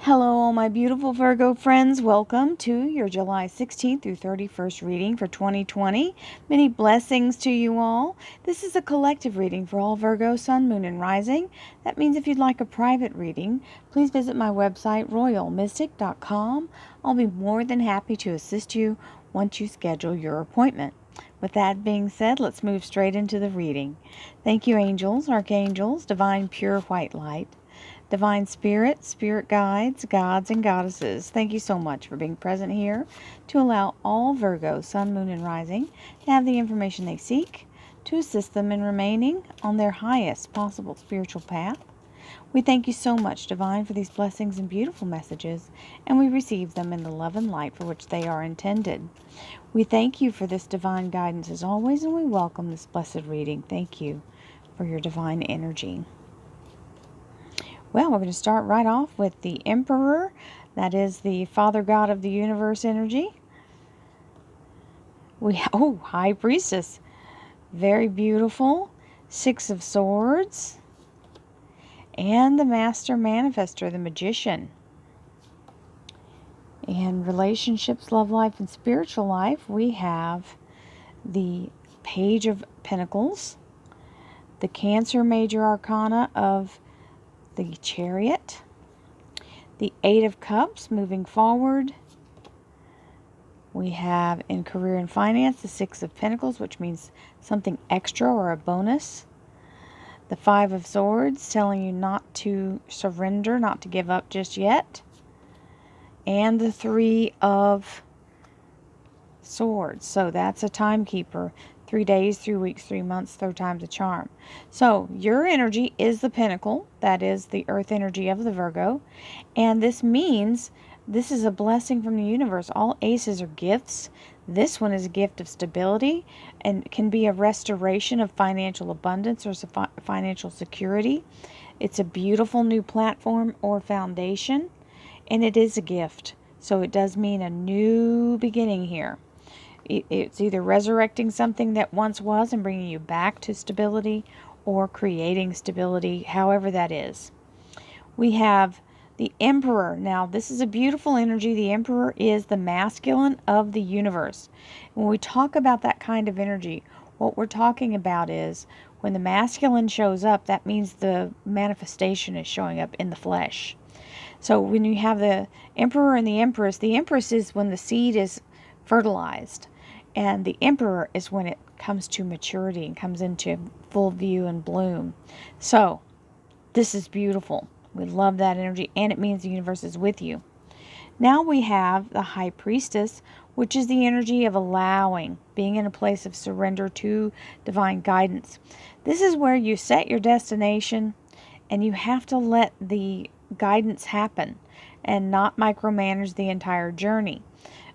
Hello, all my beautiful Virgo friends. Welcome to your July 16th through 31st reading for 2020. Many blessings to you all. This is a collective reading for all Virgo, Sun, Moon, and Rising. That means if you'd like a private reading, please visit my website, royalmystic.com. I'll be more than happy to assist you once you schedule your appointment. With that being said, let's move straight into the reading. Thank you, angels, archangels, divine pure white light, divine spirit, spirit guides, gods, and goddesses. Thank you so much for being present here to allow all Virgo, Sun, Moon, and Rising to have the information they seek to assist them in remaining on their highest possible spiritual path. We thank you so much, Divine, for these blessings and beautiful messages, and we receive them in the love and light for which they are intended. We thank you for this divine guidance as always, and we welcome this blessed reading. Thank you for your divine energy. Well, we're going to start right off with the Emperor. That is the Father God of the Universe energy. High Priestess. Very beautiful. Six of Swords. And the Master Manifestor, the Magician. In relationships, love life, and spiritual life, we have the Page of Pentacles, the Cancer Major Arcana of the Chariot, the Eight of Cups moving forward. We have in career and finance the Six of Pentacles, which means something extra or a bonus. The Five of Swords telling you not to surrender, not to give up just yet. And the Three of Swords. So that's a timekeeper. 3 days, 3 weeks, 3 months, third time's a charm. So your energy is the Pentacle. That is the earth energy of the Virgo. And this means this is a blessing from the universe. All aces are gifts. This one is a gift of stability and can be a restoration of financial abundance or financial security. It's a beautiful new platform or foundation, and it is a gift. So it does mean a new beginning here. It's either resurrecting something that once was and bringing you back to stability, or creating stability, however that is. We have the Emperor. Now, this is a beautiful energy. The Emperor is the masculine of the universe. When we talk about that kind of energy, what we're talking about is when the masculine shows up, that means the manifestation is showing up in the flesh. So when you have the Emperor and the Empress is when the seed is fertilized. And the Emperor is when it comes to maturity and comes into full view and bloom. So, this is beautiful. We love that energy, and it means the universe is with you. Now we have the High Priestess, which is the energy of allowing, being in a place of surrender to divine guidance. This is where you set your destination, and you have to let the guidance happen and not micromanage the entire journey.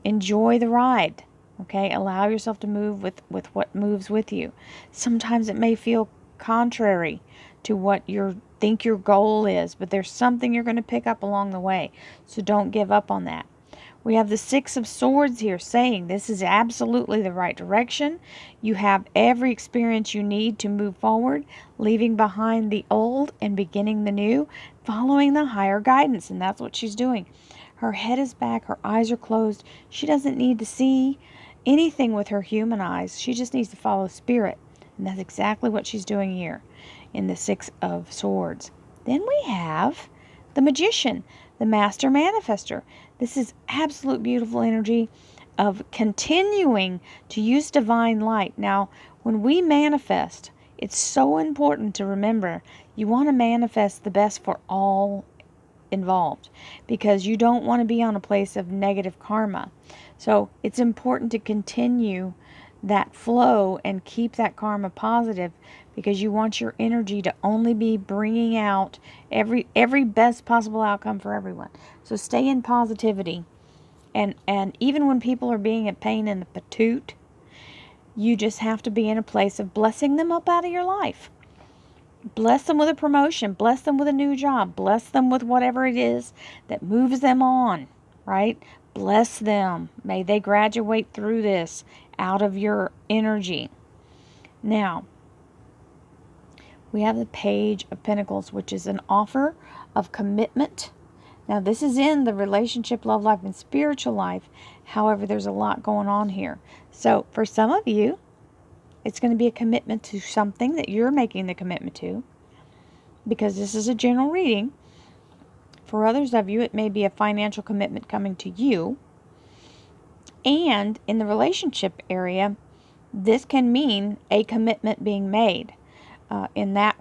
Enjoy the ride. Okay, allow yourself to move with what moves with you. Sometimes it may feel contrary to what you think your goal is, but there's something you're going to pick up along the way. So don't give up on that. We have the Six of Swords here saying this is absolutely the right direction. You have every experience you need to move forward, leaving behind the old and beginning the new, following the higher guidance. And that's what she's doing. Her head is back. Her eyes are closed. She doesn't need to see anything with her human eyes. She just needs to follow spirit. And that's exactly what she's doing here in the Six of Swords. Then we have the Magician, the Master Manifestor. This is absolute beautiful energy of continuing to use divine light. Now, when we manifest, it's so important to remember you want to manifest the best for all involved, because you don't want to be on a place of negative karma. So it's important to continue that flow and keep that karma positive, because you want your energy to only be bringing out every best possible outcome for everyone. So stay in positivity, and even when people are being a pain in the patoot, you just have to be in a place of blessing them up out of your life. Bless them with a promotion. Bless them with a new job. Bless them with whatever it is that moves them on, right? Bless them. May they graduate through this out of your energy. Now, we have the Page of Pentacles, which is an offer of commitment Now, this is in the relationship, love life, and spiritual life. However, there's a lot going on here. So, for some of you, it's going to be a commitment to something that you're making the commitment to, because this is a general reading. For others of you, it may be a financial commitment coming to you. And in the relationship area, this can mean a commitment being made in that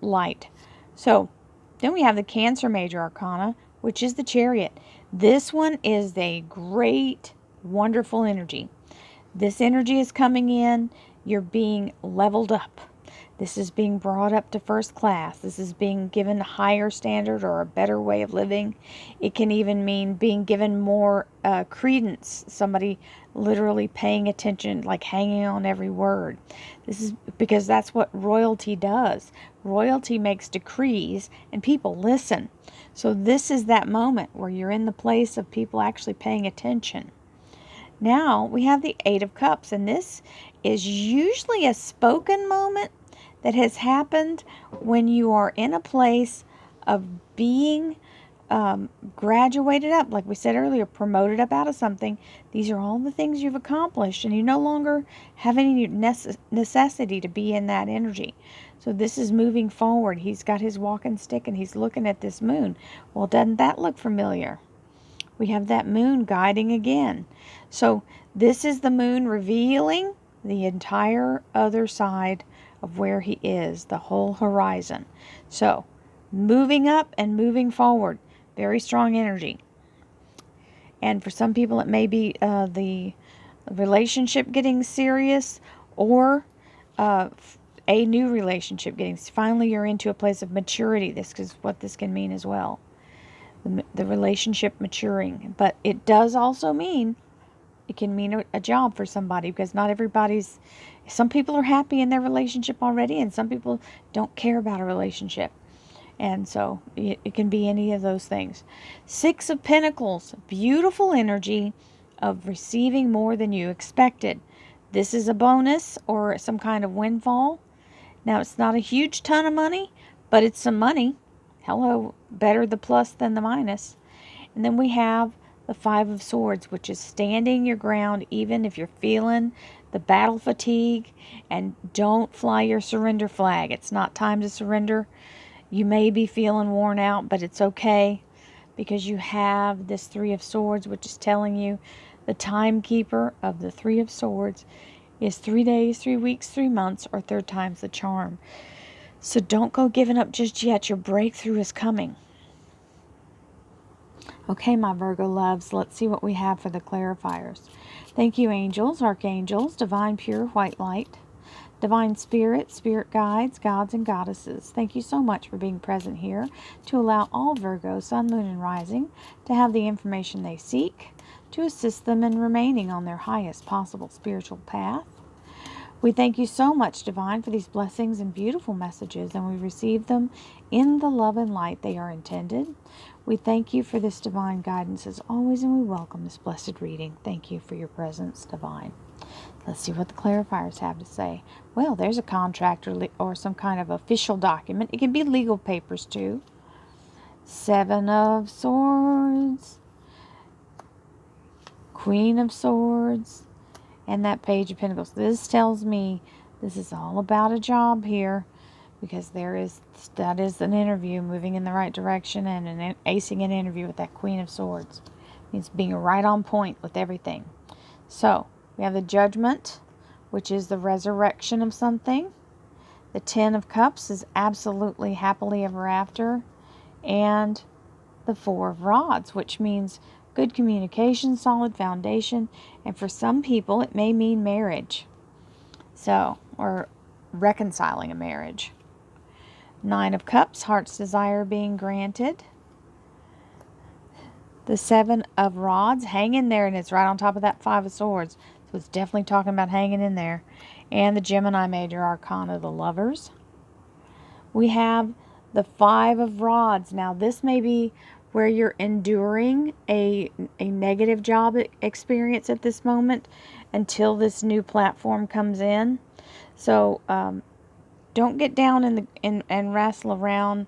light. So then we have the Cancer Major Arcana, which is the Chariot. This one is a great, wonderful energy. This energy is coming in. You're being leveled up. This is being brought up to first class. This is being given a higher standard or a better way of living. It can even mean being given more credence. Somebody literally paying attention, like hanging on every word. This is because that's what royalty does. Royalty makes decrees and people listen. So this is that moment where you're in the place of people actually paying attention. Now we have the Eight of Cups, and this is usually a spoken moment that has happened when you are in a place of being graduated up, like we said earlier, promoted up out of something. These are all the things you've accomplished, and you no longer have any necessity to be in that energy. So this is moving forward. He's got his walking stick and he's looking at this moon. Well, doesn't that look familiar? We have that moon guiding again. So this is the moon revealing the entire other side of where he is, the whole horizon. So moving up and moving forward, very strong energy. And for some people it may be the relationship getting serious, or a new relationship getting, finally you're into a place of maturity. This is what this can mean as well. The relationship maturing. But it does also mean, it can mean a job for somebody, because not everybody's, some people are happy in their relationship already and some people don't care about a relationship. And so it can be any of those things. Six of Pentacles, beautiful energy of receiving more than you expected. This is a bonus or some kind of windfall. Now, it's not a huge ton of money, but it's some money. Hello, better the plus than the minus. And then we have the Five of Swords, which is standing your ground even if you're feeling the battle fatigue, and don't fly your surrender flag. It's not time to surrender. You may be feeling worn out, but it's okay, because you have this Three of Swords, which is telling you the timekeeper of the Three of Swords is 3 days, 3 weeks, 3 months, or third time's the charm. So don't go giving up just yet. Your breakthrough is coming. Okay, my Virgo loves, let's see what we have for the clarifiers. Thank you, angels, archangels, divine pure white light, divine spirit, spirit guides, gods and goddesses. Thank you so much for being present here to allow all Virgo, sun, moon, and rising to have the information they seek to assist them in remaining on their highest possible spiritual path. We thank you so much, Divine, for these blessings and beautiful messages, and we receive them in the love and light they are intended. We thank you for this divine guidance as always, and we welcome this blessed reading. Thank you for your presence, Divine. Let's see what the clarifiers have to say. Well, there's a contract or some kind of official document. It can be legal papers too. Seven of Swords, Queen of Swords, and that Page of Pentacles. This tells me this is all about a job here, because that is an interview moving in the right direction, and acing an interview with that Queen of Swords means being right on point with everything. So we have the Judgment, which is the resurrection of something. The Ten of Cups is absolutely happily ever after, and the Four of Rods, which means good communication, solid foundation, and for some people it may mean marriage. So, or reconciling a marriage. Nine of Cups, heart's desire being granted. The Seven of Rods, hang in there, and it's right on top of that Five of Swords. So it's definitely talking about hanging in there. And the Gemini Major Arcana, the Lovers. We have the Five of Rods. Now this may be where you're enduring a negative job experience at this moment until this new platform comes in. So don't get down and wrestle around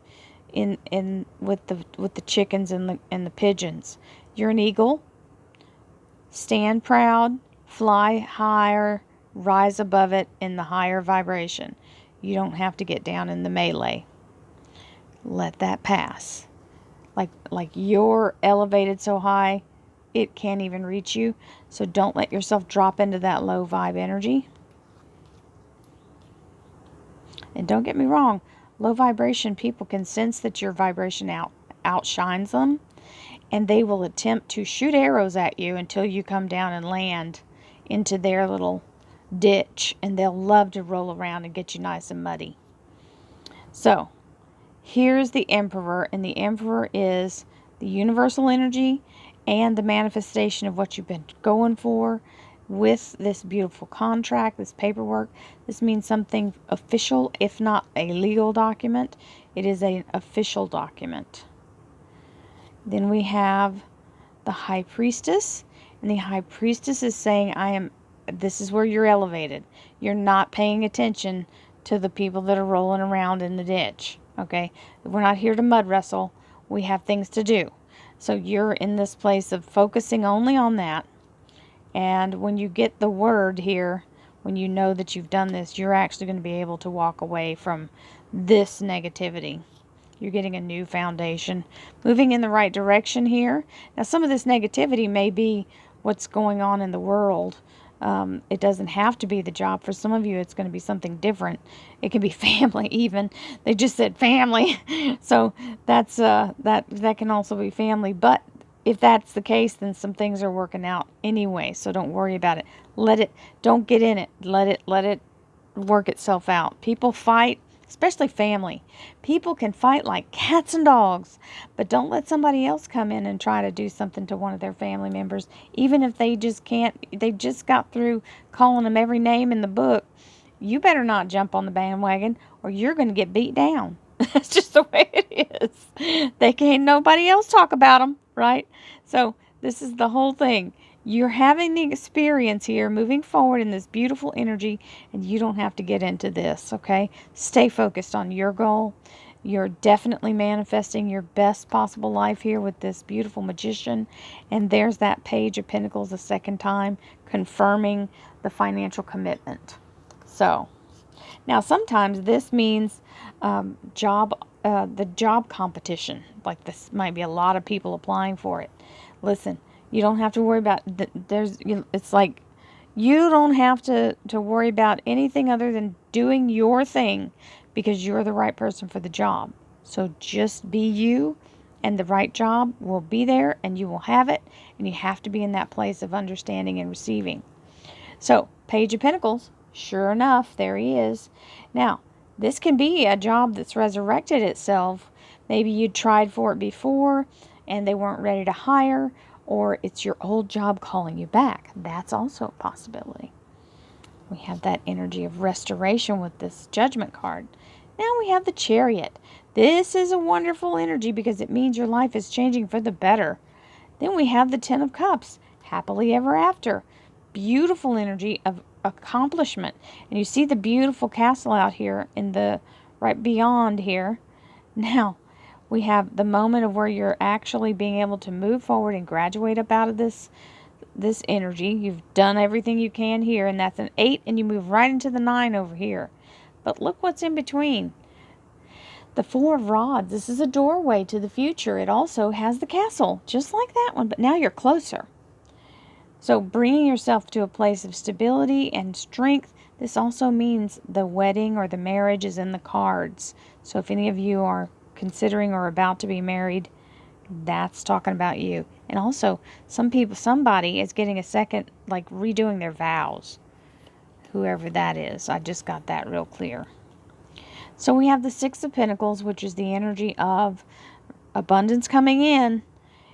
in with the chickens and the pigeons. You're an eagle. Stand proud, fly higher, rise above it in the higher vibration. You don't have to get down in the melee. Let that pass. Like you're elevated so high, it can't even reach you. So don't let yourself drop into that low vibe energy. And don't get me wrong, low vibration people can sense that your vibration outshines them, and they will attempt to shoot arrows at you until you come down and land into their little ditch, and they'll love to roll around and get you nice and muddy. So here's the Emperor, and the Emperor is the universal energy and the manifestation of what you've been going for with this beautiful contract, this paperwork. This means something official, if not a legal document. It is an official document. Then we have the High Priestess, and the High Priestess is saying, this is where you're elevated. You're not paying attention to the people that are rolling around in the ditch. Okay? We're not here to mud wrestle. We have things to do. So you're in this place of focusing only on that. And when you get the word here, when you know that you've done this, you're actually going to be able to walk away from this negativity. You're getting a new foundation, moving in the right direction here. Now, some of this negativity may be what's going on in the world. It doesn't have to be the job. For some of you, it's going to be something different. It can be family even. They just said family. So that's that can also be family. But if that's the case, then some things are working out anyway. So don't worry about it. Don't get in it. Let it work itself out. People fight, especially family. People can fight like cats and dogs, but don't let somebody else come in and try to do something to one of their family members, even if they just got through calling them every name in the book. You better not jump on the bandwagon or you're going to get beat down. That's just the way it is. They can't nobody else talk about them, right? So this is the whole thing. You're having the experience here moving forward in this beautiful energy, and you don't have to get into this, okay? Stay focused on your goal. You're definitely manifesting your best possible life here with this beautiful magician. And there's that Page of Pentacles a second time, confirming the financial commitment. So, now sometimes this means the job competition. Like this might be a lot of people applying for it. Listen, you don't have to worry about, it's like you don't have to worry about anything other than doing your thing because you're the right person for the job. So just be you, and the right job will be there and you will have it, and you have to be in that place of understanding and receiving. So, Page of Pentacles, sure enough, there he is. Now, this can be a job that's resurrected itself. Maybe you tried for it before and they weren't ready to hire, or it's your old job calling you back. That's also a possibility. We have that energy of restoration with this Judgment card. Now we have the Chariot. This is a wonderful energy because it means your life is changing for the better. Then we have the Ten of Cups, happily ever after. Beautiful energy of accomplishment. And you see the beautiful castle out here in the right beyond here. Now, we have the moment of where you're actually being able to move forward and graduate up out of this energy. You've done everything you can here, and that's an 8, and you move right into the 9 over here. But look what's in between. The 4 of Rods, this is a doorway to the future. It also has the castle, just like that one, but now you're closer. So bringing yourself to a place of stability and strength. This also means the wedding or the marriage is in the cards. So if any of you are considering or about to be married, that's talking about you. And also, somebody is getting a second, like redoing their vows. Whoever that is. I just got that real clear. So we have the 6 of Pentacles, which is the energy of abundance coming in.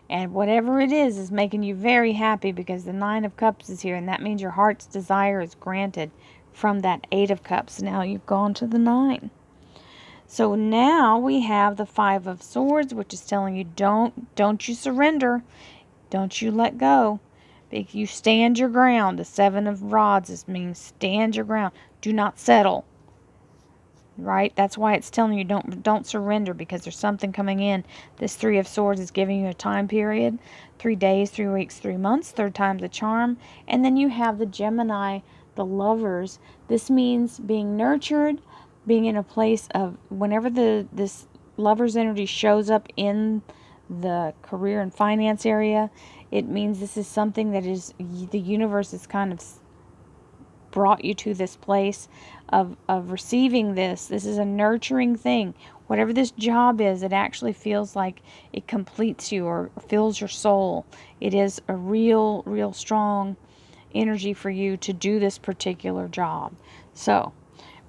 And whatever it is making you very happy because the 9 of Cups is here. And that means your heart's desire is granted from that 8 of Cups. Now you've gone to the 9. So now we have the 5 of Swords, which is telling you don't you surrender. Don't you let go. You stand your ground. The 7 of Rods means stand your ground. Do not settle. right? That's why it's telling you don't surrender, because there's something coming in. This Three of Swords is giving you a time period, 3 days, 3 weeks, 3 months, third time's the charm. And then you have the Gemini, the Lovers. This means being nurtured, being in a place of, whenever this Lover's energy shows up in the career and finance area, it means this is something that is, the universe is kind of brought you to this place of receiving this. This is a nurturing thing. Whatever this job is, it actually feels like it completes you or fills your soul. It is a real strong energy for you to do this particular job. So,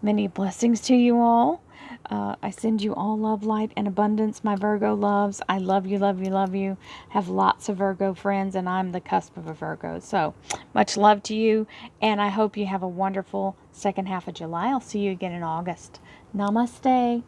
many blessings to you all. I send you all love, light, and abundance, my Virgo loves. I love you, love you, love you. Have lots of Virgo friends, and I'm the cusp of a Virgo. So, much love to you, and I hope you have a wonderful second half of July. I'll see you again in August. Namaste.